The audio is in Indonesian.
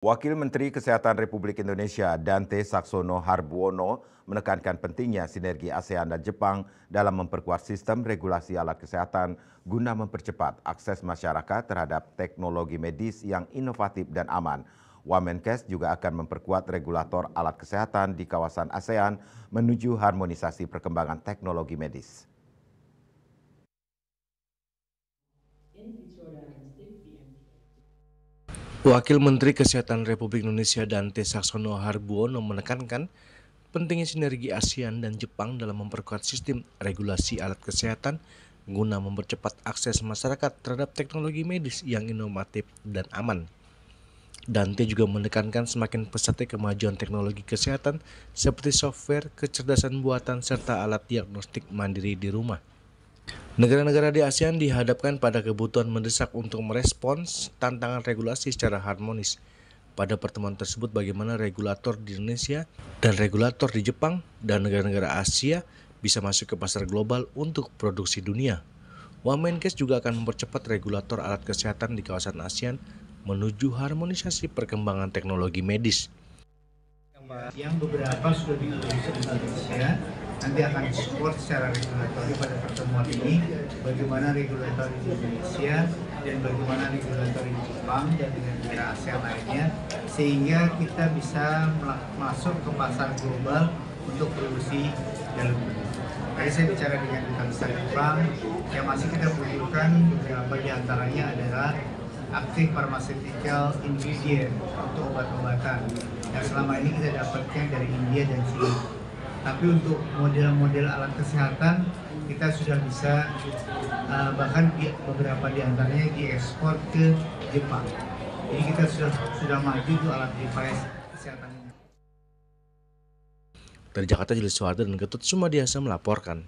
Wakil Menteri Kesehatan Republik Indonesia Dante Saxono Harbuono menekankan pentingnya sinergi ASEAN dan Jepang dalam memperkuat sistem regulasi alat kesehatan guna mempercepat akses masyarakat terhadap teknologi medis yang inovatif dan aman. Wamenkes juga akan memperkuat regulator alat kesehatan di kawasan ASEAN menuju harmonisasi perkembangan teknologi medis. Wakil Menteri Kesehatan Republik Indonesia Dante Saxono Harbuono menekankan pentingnya sinergi ASEAN dan Jepang dalam memperkuat sistem regulasi alat kesehatan guna mempercepat akses masyarakat terhadap teknologi medis yang inovatif dan aman. Dante juga menekankan semakin pesatnya kemajuan teknologi kesehatan seperti software, kecerdasan buatan, serta alat diagnostik mandiri di rumah. Negara-negara di ASEAN dihadapkan pada kebutuhan mendesak untuk merespons tantangan regulasi secara harmonis. Pada pertemuan tersebut, bagaimana regulator di Indonesia dan regulator di Jepang dan negara-negara Asia bisa masuk ke pasar global untuk produksi dunia. Wamenkes juga akan mempercepat regulator alat kesehatan di kawasan ASEAN menuju harmonisasi perkembangan teknologi medis. Yang beberapa sudah diintroduksi di Indonesia, nanti akan support secara regulatori pada pertemuan ini, bagaimana regulatori di Indonesia dan bagaimana regulatori di Jepang dan dengan negara ASEAN lainnya, sehingga kita bisa masuk ke pasar global untuk produksi dalam negeri. Tadi saya bicara dengan duta besar Jepang, yang masih kita butuhkan beberapa diantaranya adalah active pharmaceutical ingredient untuk obat-obatan yang selama ini kita dapatkan dari India dan China. Tapi untuk model-model alat kesehatan kita sudah bisa bahkan beberapa diantaranya diekspor ke Jepang. Jadi kita sudah maju untuk alat device kesehatan. Dari Jakarta, Julius Suharto dan Ketut Sumadiasa melaporkan.